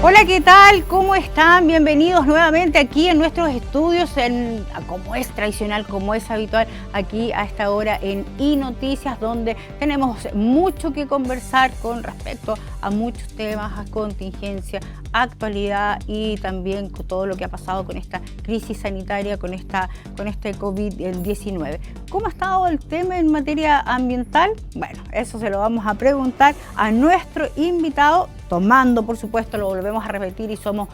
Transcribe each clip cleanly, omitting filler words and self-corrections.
Hola, ¿qué tal? ¿Cómo están? Bienvenidos nuevamente aquí en nuestros estudios, como es tradicional, como es habitual, aquí a esta hora en iNoticias, donde tenemos mucho que conversar con respecto a muchos temas, a contingencia, actualidad y también con todo lo que ha pasado con esta crisis sanitaria, con este COVID-19. ¿Cómo ha estado el tema en materia ambiental? Bueno, eso se lo vamos a preguntar a nuestro invitado, tomando, por supuesto, lo volvemos a repetir y somos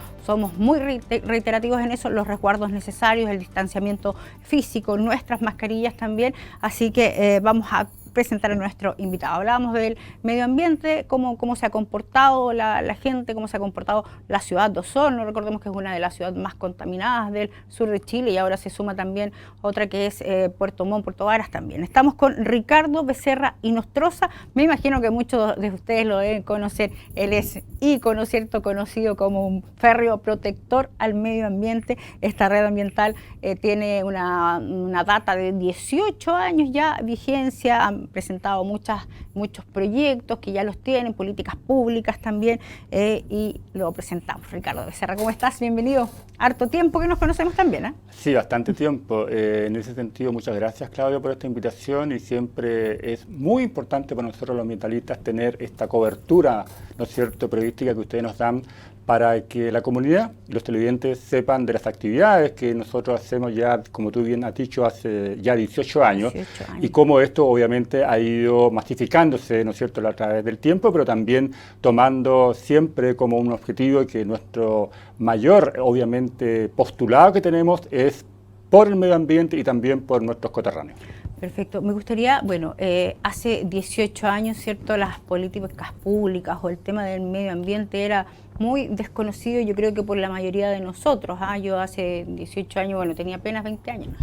muy reiterativos en eso, los resguardos necesarios, el distanciamiento físico, nuestras mascarillas también. Así que vamos a presentar a nuestro invitado. Hablábamos del medio ambiente, cómo se ha comportado la gente, cómo se ha comportado la ciudad de Osorno. Recordemos que es una de las ciudades más contaminadas del sur de Chile y ahora se suma también otra que es Puerto Montt, Puerto Varas también. Estamos con Ricardo Becerra Inostroza. Me imagino que muchos de ustedes lo deben conocer. Él es ícono, ¿cierto? Conocido como un férreo protector al medio ambiente. Esta red ambiental tiene una data de 18 años ya vigencia. Han presentado muchos proyectos que ya los tienen, políticas públicas también, y lo presentamos. Ricardo Becerra, ¿cómo estás? Bienvenido. Harto tiempo que nos conocemos también, ¿eh? Sí, bastante tiempo. En ese sentido, muchas gracias, Claudio, por esta invitación, y siempre es muy importante para nosotros los ambientalistas tener esta cobertura, ¿no es cierto?, periodística que ustedes nos dan para que la comunidad, los televidentes, sepan de las actividades que nosotros hacemos ya, como tú bien has dicho, hace ya 18 años, y cómo esto obviamente ha ido masificándose, ¿no es cierto?, a través del tiempo, pero también tomando siempre como un objetivo que nuestro mayor, obviamente, postulado que tenemos es por el medio ambiente y también por nuestros coterráneos. Perfecto. Me gustaría, bueno, hace 18 años, ¿cierto?, las políticas públicas o el tema del medio ambiente era muy desconocido, yo creo que por la mayoría de nosotros. Yo hace 18 años, bueno, tenía apenas 20 años,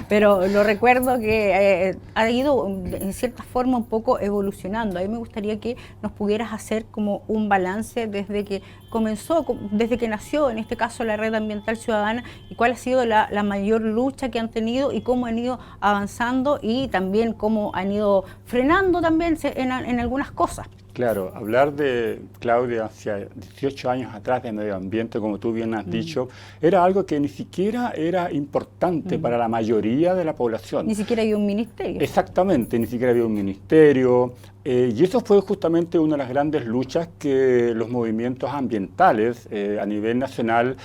pero lo recuerdo que ha ido en cierta forma un poco evolucionando. A mí me gustaría que nos pudieras hacer como un balance desde que comenzó, desde que nació, en este caso, la Red Ambiental Ciudadana, y cuál ha sido la mayor lucha que han tenido y cómo han ido avanzando y también cómo han ido frenando también en algunas cosas. Claro, hablar de, Claudia, hacia 18 años atrás de medio ambiente, como tú bien has dicho, era algo que ni siquiera era importante para la mayoría de la población. Ni siquiera había un ministerio. Exactamente, ni siquiera había un ministerio. Y eso fue justamente una de las grandes luchas que los movimientos ambientales a nivel nacional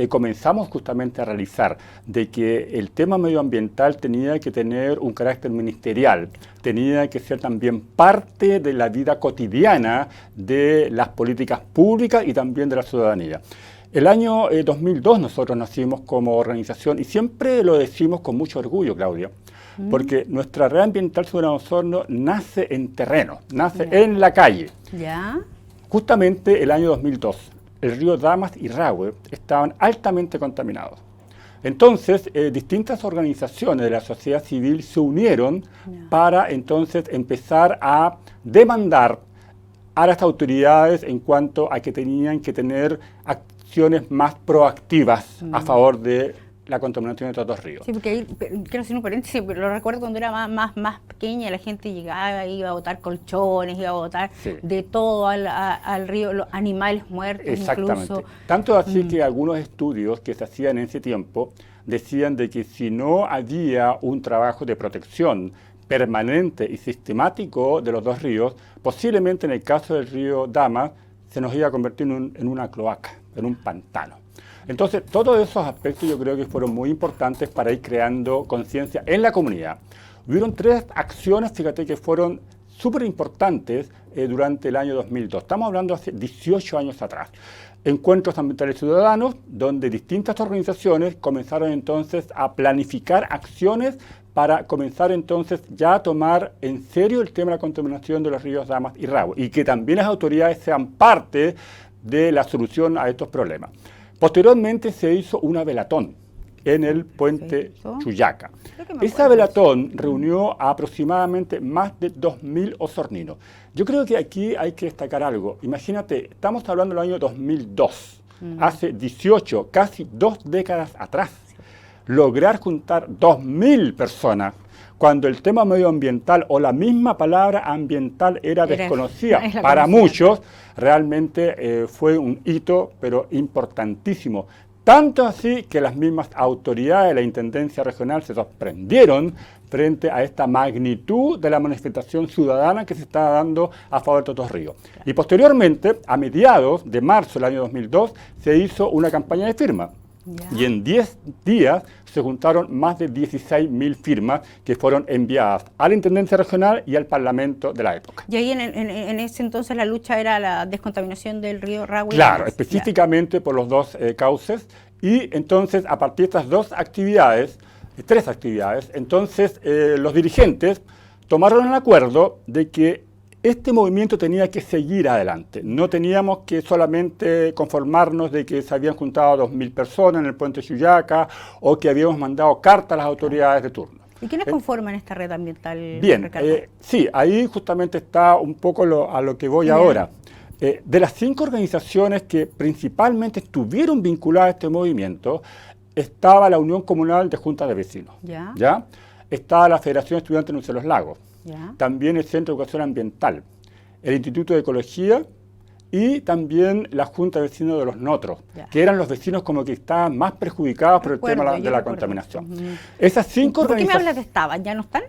comenzamos justamente a realizar, de que el tema medioambiental tenía que tener un carácter ministerial, tenía que ser también parte de la vida cotidiana de las políticas públicas y también de la ciudadanía. El año 2002 nosotros nacimos como organización y siempre lo decimos con mucho orgullo, Claudia, porque nuestra Red Ambiental Ciudadana de Osorno nace en terreno, nace en la calle. Justamente el año 2002, el río Damas y Rahue estaban altamente contaminados. Entonces, distintas organizaciones de la sociedad civil se unieron para entonces empezar a demandar a las autoridades en cuanto a que tenían que tener acciones más proactivas a favor de la contaminación de estos dos ríos. Sí, porque ahí, quiero hacer un paréntesis, pero lo recuerdo cuando era más pequeña, la gente llegaba, iba a botar colchones, iba a botar de todo al río, los animales muertos. Exactamente. Incluso. Tanto así que algunos estudios que se hacían en ese tiempo decían de que si no había un trabajo de protección permanente y sistemático de los dos ríos, posiblemente en el caso del río Damas se nos iba a convertir en una cloaca, en un pantano. Entonces, todos esos aspectos yo creo que fueron muy importantes para ir creando conciencia en la comunidad. Hubieron 3 acciones, fíjate, que fueron súper importantes durante el año 2002. Estamos hablando hace 18 años atrás. Encuentros ambientales ciudadanos, donde distintas organizaciones comenzaron entonces a planificar acciones para comenzar entonces ya a tomar en serio el tema de la contaminación de los ríos Damas y Rahue, y que también las autoridades sean parte de la solución a estos problemas. Posteriormente se hizo una velatón en el puente Chuyaca. Esa velatón reunió a aproximadamente más de 2.000 osorninos. Yo creo que aquí hay que destacar algo. Imagínate, estamos hablando del año 2002, hace 18, casi 2 décadas atrás. Lograr juntar 2.000 personas cuando el tema medioambiental o la misma palabra ambiental era desconocida es para conocida. muchos, realmente fue un hito, pero importantísimo. Tanto así que las mismas autoridades de la Intendencia Regional se sorprendieron frente a esta magnitud de la manifestación ciudadana que se estaba dando a favor de Dos Ríos. Y posteriormente, a mediados de marzo del año 2002, se hizo una campaña de firmas. Ya. Y en 10 días se juntaron más de 16.000 firmas que fueron enviadas a la Intendencia Regional y al Parlamento de la época. Y ahí en ese entonces la lucha era la descontaminación del río Rahue. Claro, específicamente por los dos cauces. Y entonces, a partir de estas dos actividades, tres actividades, entonces los dirigentes tomaron el acuerdo de que este movimiento tenía que seguir adelante. No teníamos que solamente conformarnos de que se habían juntado 2.000 personas en el puente Chuyaca o que habíamos mandado cartas a las autoridades de turno. ¿Y quiénes conforman esta red ambiental? Bien, sí, ahí justamente está un poco a lo que voy ahora. De las 5 organizaciones que principalmente estuvieron vinculadas a este movimiento, estaba la Unión Comunal de Juntas de Vecinos. ¿Ya? Estaba la Federación Estudiantil de Los Lagos. Ya. También el Centro de Educación Ambiental, el Instituto de Ecología y también la Junta de Vecinos de los Notros, que eran los vecinos como que estaban más perjudicados por el tema de la contaminación. Esas 5 ¿Por qué me organizaciones... hablas de estaban? ¿Ya no están?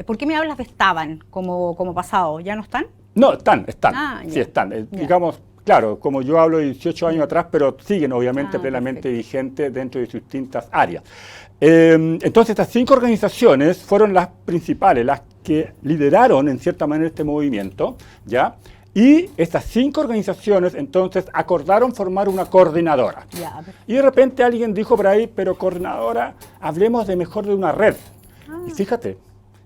¿Por qué me hablas de estaban como pasado? ¿Ya no están? No, están. Ah, sí, están. Digamos, claro, como yo hablo de 18 años atrás, pero siguen obviamente plenamente vigentes dentro de sus distintas áreas. Entonces, estas 5 organizaciones fueron las principales, las que lideraron en cierta manera este movimiento, ¿ya? Y estas 5 organizaciones entonces acordaron formar una coordinadora. Ya. Y de repente alguien dijo por ahí, pero coordinadora, hablemos de mejor de una red. Y fíjate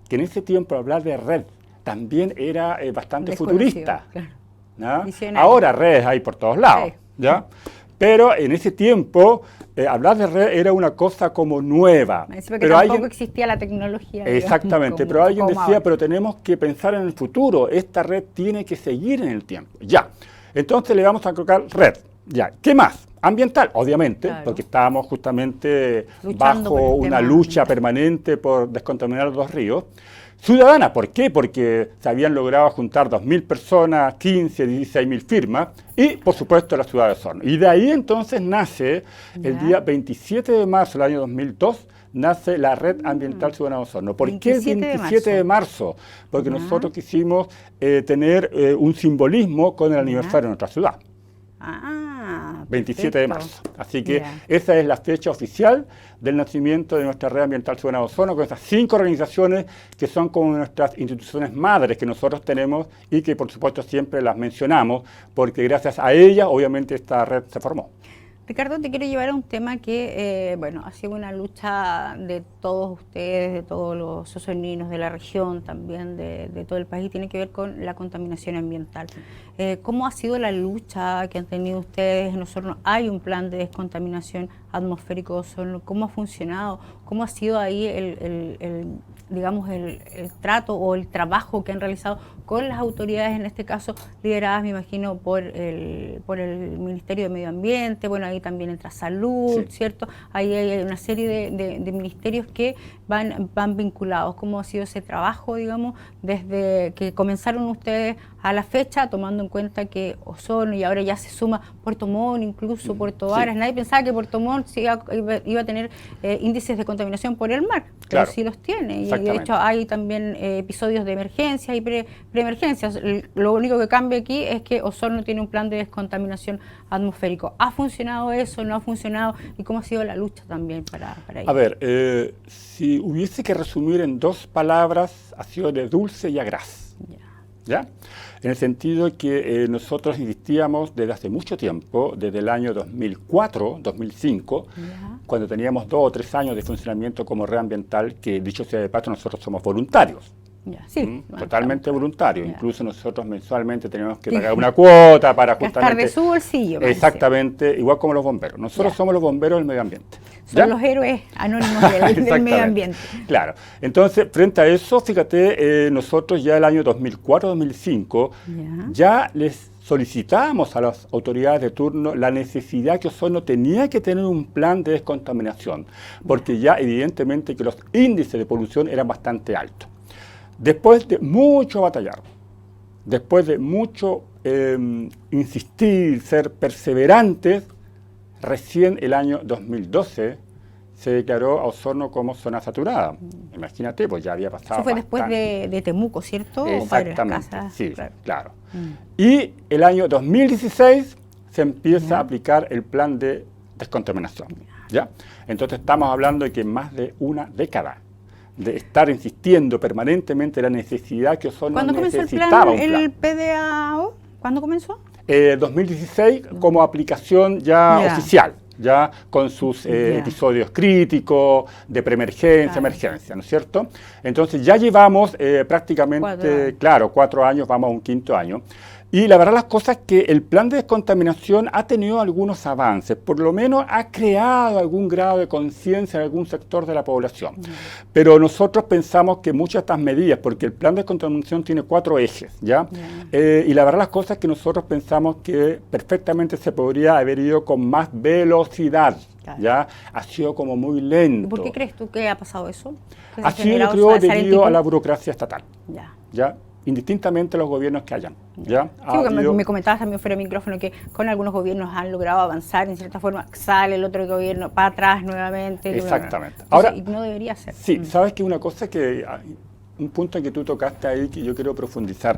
que en ese tiempo hablar de red también era bastante futurista. Claro. Ahora redes hay por todos lados, ¿ya? Pero en ese tiempo hablar de red era una cosa como nueva. Pero tampoco existía la tecnología. Exactamente, pero alguien decía, pero tenemos que pensar en el futuro, esta red tiene que seguir en el tiempo. Ya, entonces le vamos a colocar red. Ya, ¿qué más? Ambiental, obviamente, porque estábamos justamente bajo una lucha permanente por descontaminar los 2 ríos. Ciudadana, ¿por qué? Porque se habían logrado juntar 2.000 personas, 15, 16.000 firmas y, por supuesto, la ciudad de Osorno. Y de ahí entonces nace, el día 27 de marzo del año 2002, nace la Red Ambiental Ciudadana de Osorno. ¿Por qué el 27 de marzo? Porque nosotros quisimos tener un simbolismo con el aniversario de nuestra ciudad. 27 de marzo. Así que esa es la fecha oficial del nacimiento de nuestra Red Ambiental Ciudadana de Osorno, con estas 5 organizaciones que son como nuestras instituciones madres que nosotros tenemos y que por supuesto siempre las mencionamos, porque gracias a ellas obviamente esta red se formó. Ricardo, te quiero llevar a un tema que, ha sido una lucha de todos ustedes, de todos los osorninos de la región, también de todo el país, tiene que ver con la contaminación ambiental. ¿Cómo ha sido la lucha que han tenido ustedes en Osorno? ¿Hay un plan de descontaminación atmosférico de Osorno? ¿Cómo ha funcionado? ¿Cómo ha sido ahí el trato o el trabajo que han realizado con las autoridades, en este caso lideradas, me imagino, por el Ministerio de Medio Ambiente? Bueno, ahí también entra Salud, ¿cierto? Ahí hay una serie de ministerios que van vinculados. ¿Cómo ha sido ese trabajo, digamos, desde que comenzaron ustedes a la fecha, tomando en cuenta que Osorno y ahora ya se suma Puerto Montt, incluso Puerto Varas? Nadie pensaba que Puerto Montt iba a tener índices de contaminación por el mar, pero sí los tiene. Y de hecho hay también episodios de emergencia y preemergencias. Lo único que cambia aquí es que Osorno tiene un plan de descontaminación atmosférico. ¿Ha funcionado eso? ¿No ha funcionado? ¿Y cómo ha sido la lucha también para ello? A ver, si hubiese que resumir en 2 palabras, ha sido de dulce y agraz. ¿Ya? En el sentido que nosotros insistíamos desde hace mucho tiempo, desde el año 2004, 2005, cuando teníamos 2 o 3 años de funcionamiento como red ambiental, que dicho sea de paso, nosotros somos voluntarios. Totalmente voluntarios. Incluso nosotros mensualmente tenemos que pagar una cuota para justamente... Gastar de su bolsillo. Exactamente, igual como los bomberos. Nosotros somos los bomberos del medio ambiente. Son los héroes anónimos del medio ambiente. Claro. Entonces, frente a eso, fíjate, nosotros ya el año 2004-2005 ya les solicitamos a las autoridades de turno la necesidad que Osorno tenía que tener un plan de descontaminación, porque ya evidentemente que los índices de polución eran bastante altos. Después de mucho batallar, después de mucho insistir, ser perseverantes, recién el año 2012 se declaró a Osorno como zona saturada. Imagínate, pues ya había pasado. Eso fue después de Temuco, ¿cierto? Exactamente, sí, claro. Y el año 2016 se empieza a aplicar el plan de descontaminación. ¿Ya? Entonces estamos hablando de que más de una década de estar insistiendo permanentemente en la necesidad que Osorno necesitaba un plan. ¿El PDAO? ¿Cuándo comenzó? 2016 como aplicación ya oficial, ya con sus episodios críticos, de preemergencia, emergencia, ¿no es cierto? Entonces ya llevamos prácticamente, 4 años, vamos a un 5.º año. Y la verdad las cosas es que el plan de descontaminación ha tenido algunos avances, por lo menos ha creado algún grado de conciencia en algún sector de la población. Pero nosotros pensamos que muchas de estas medidas, porque el plan de descontaminación tiene 4 ejes, ¿ya? Y la verdad las cosas es que nosotros pensamos que perfectamente se podría haber ido con más velocidad, ¿ya? Ha sido como muy lento. ¿Y por qué crees tú que ha pasado eso? Ha sido, creo, debido a la burocracia estatal, ¿ya? Indistintamente los gobiernos que hayan. ¿Ya? Sí, porque me comentabas también fuera de micrófono que con algunos gobiernos han logrado avanzar, en cierta forma sale el otro gobierno para atrás nuevamente. Exactamente. Ahora, y no debería ser. Sí, sabes que una cosa que, un punto en que tú tocaste ahí que yo quiero profundizar.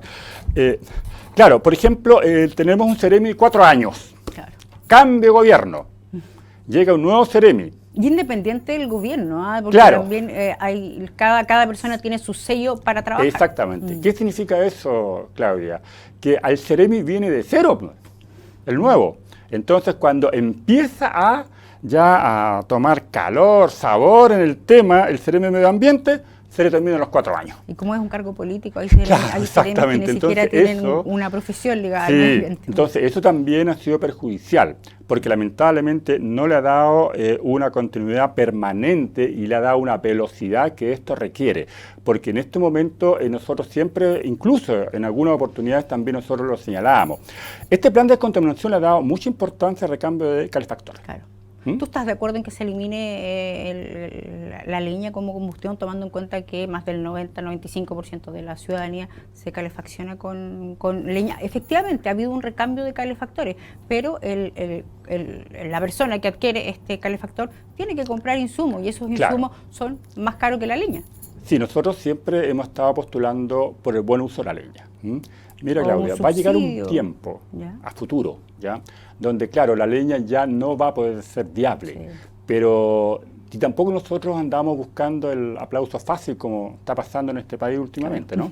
Claro, por ejemplo, tenemos un Ceremi 4 años. Claro. Cambio de gobierno. Llega un nuevo Ceremi. Y independiente del gobierno, porque también cada persona tiene su sello para trabajar. Exactamente. ¿Qué significa eso, Claudia? Que al Ceremi viene de cero, el nuevo. Entonces, cuando empieza a tomar calor, sabor en el tema, el Ceremi de Medio Ambiente, se le terminan los 4 años. Y como es un cargo político, hay exactamente. Que ni siquiera tienen una profesión ligada al medio ambiente. Entonces, eso también ha sido perjudicial, porque lamentablemente no le ha dado una continuidad permanente y le ha dado una velocidad que esto requiere. Porque en este momento nosotros siempre, incluso en algunas oportunidades también nosotros lo señalábamos. Este plan de descontaminación le ha dado mucha importancia al recambio de calefactores. Claro. ¿Tú estás de acuerdo en que se elimine la leña como combustión, tomando en cuenta que más del 90-95% de la ciudadanía se calefacciona con leña? Efectivamente, ha habido un recambio de calefactores, pero la persona que adquiere este calefactor tiene que comprar insumos, y esos insumos son más caros que la leña. Sí, nosotros siempre hemos estado postulando por el buen uso de la leña. Mira, Claudia, va a llegar un tiempo a futuro, ¿ya? Donde, claro, la leña ya no va a poder ser viable, pero y tampoco nosotros andamos buscando el aplauso fácil como está pasando en este país últimamente, ¿no?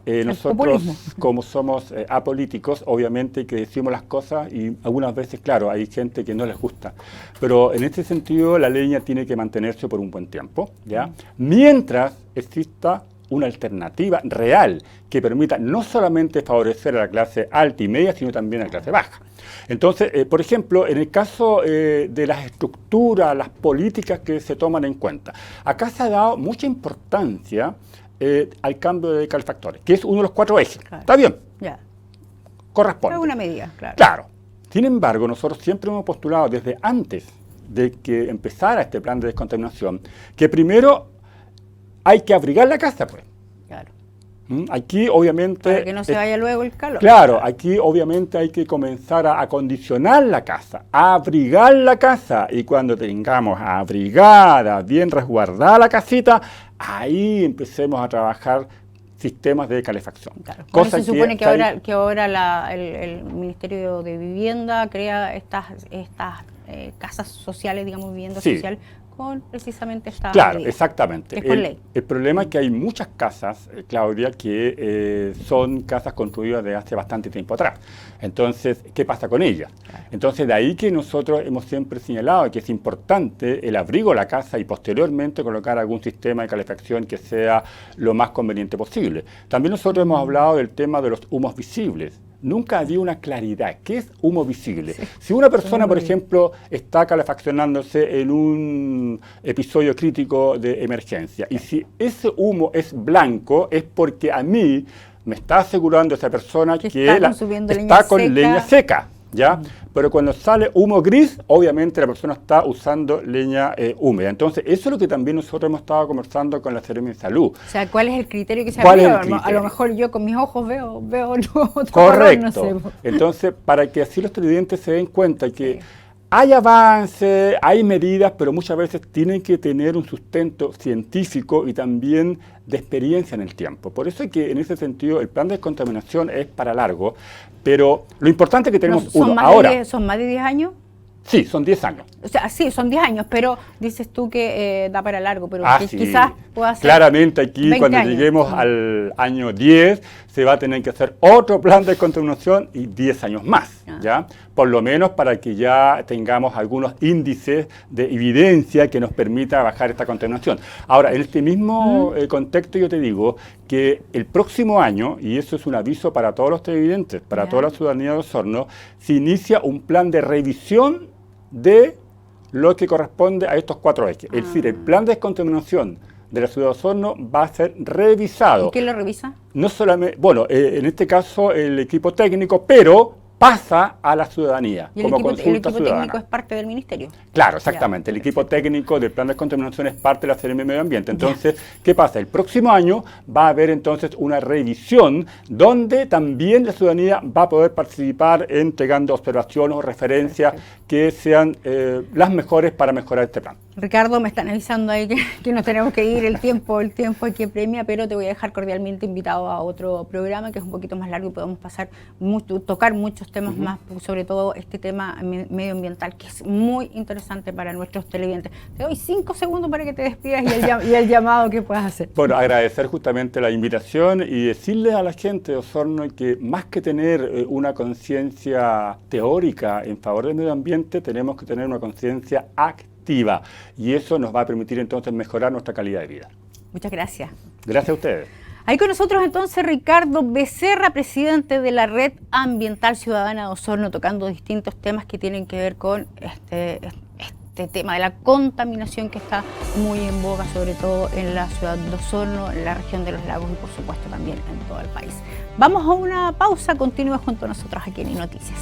Nosotros, como somos apolíticos, obviamente que decimos las cosas y algunas veces, claro, hay gente que no les gusta, pero en este sentido la leña tiene que mantenerse por un buen tiempo, ¿ya? Mientras exista una alternativa real que permita no solamente favorecer a la clase alta y media, sino también a la clase baja. Entonces, por ejemplo, en el caso de las estructuras, las políticas que se toman en cuenta, acá se ha dado mucha importancia al cambio de calefactores, que es uno de los 4 ejes. ¿Está bien? Corresponde. Es una medida, Claro. Sin embargo, nosotros siempre hemos postulado desde antes de que empezara este plan de descontaminación, que primero hay que abrigar la casa, pues. Claro. Aquí, obviamente... Para que no se vaya luego el calor. Claro, aquí, obviamente, hay que comenzar a acondicionar la casa, a abrigar la casa. Y cuando tengamos abrigada, bien resguardada la casita, ahí empecemos a trabajar sistemas de calefacción. Claro. Cosa se supone que ahora el Ministerio de Vivienda crea estas casas sociales, digamos, vivienda social, con precisamente esta Claro, exactamente. Es por ley. El problema es que hay muchas casas, Claudia, que son casas construidas de hace bastante tiempo atrás. Entonces, ¿qué pasa con ellas? Claro. Entonces, de ahí que nosotros hemos siempre señalado que es importante el abrigo de la casa y posteriormente colocar algún sistema de calefacción que sea lo más conveniente posible. También nosotros hemos hablado del tema de los humos visibles. Nunca había una claridad. ¿Qué es humo visible? Sí. Si una persona, por ejemplo, está calefaccionándose en un episodio crítico de emergencia, y si ese humo es blanco, es porque a mí me está asegurando esa persona que está con leña seca, ¿ya? Pero cuando sale humo gris, obviamente la persona está usando leña húmeda. Entonces, eso es lo que también nosotros hemos estado conversando con la Seremi de Salud. O sea, ¿cuál es el criterio que se aplica? A lo mejor yo con mis ojos veo otro correcto. Color, no sé. Entonces, para que así los televidentes se den cuenta que hay avances, hay medidas, pero muchas veces tienen que tener un sustento científico y también de experiencia en el tiempo. Por eso es que en ese sentido el plan de descontaminación es para largo, pero lo importante es que tenemos uno ahora. ¿Son más de 10 años? Sí, son 10 años. O sea, sí, son 10 años, pero dices tú que da para largo, pero sí. quizás pueda ser. Claramente aquí, cuando años. lleguemos al año 10, se va a tener que hacer otro plan de descontaminación y 10 años más, ¿ya? Por lo menos para que ya tengamos algunos índices de evidencia que nos permita bajar esta contaminación. Ahora, en este mismo contexto yo te digo que el próximo año, y eso es un aviso para todos los televidentes, para toda la ciudadanía de Osorno, se inicia un plan de revisión de lo que corresponde a estos 4 ejes. Es decir, el plan de descontaminación de la ciudad de Osorno va a ser revisado. ¿Y quién lo revisa? No solamente, bueno, en este caso el equipo técnico, pero pasa a la ciudadanía como consulta ciudadana. ¿El equipo técnico es parte del ministerio? Claro, exactamente. El equipo técnico del plan de descontaminación es parte de la Seremi de Medio Ambiente. Entonces, ¿qué pasa? El próximo año va a haber entonces una revisión donde también la ciudadanía va a poder participar entregando observaciones o referencias que sean las mejores para mejorar este plan. Ricardo, me están avisando ahí que nos tenemos que ir, el tiempo aquí premia, pero te voy a dejar cordialmente invitado a otro programa que es un poquito más largo y podemos tocar muchos temas más, sobre todo este tema medioambiental, que es muy interesante para nuestros televidentes. Te doy 5 segundos para que te despidas y el llamado que puedas hacer. Bueno, agradecer justamente la invitación y decirle a la gente de Osorno que más que tener una conciencia teórica en favor del medio ambiente, tenemos que tener una conciencia activa y eso nos va a permitir entonces mejorar nuestra calidad de vida. Muchas gracias. Gracias a ustedes. Ahí con nosotros entonces Ricardo Becerra, presidente de la Red Ambiental Ciudadana de Osorno, tocando distintos temas que tienen que ver con este tema de la contaminación que está muy en boga, sobre todo en la ciudad de Osorno, en la región de los lagos y por supuesto también en todo el país. Vamos a una pausa, continúa junto a nosotros aquí en iNoticias.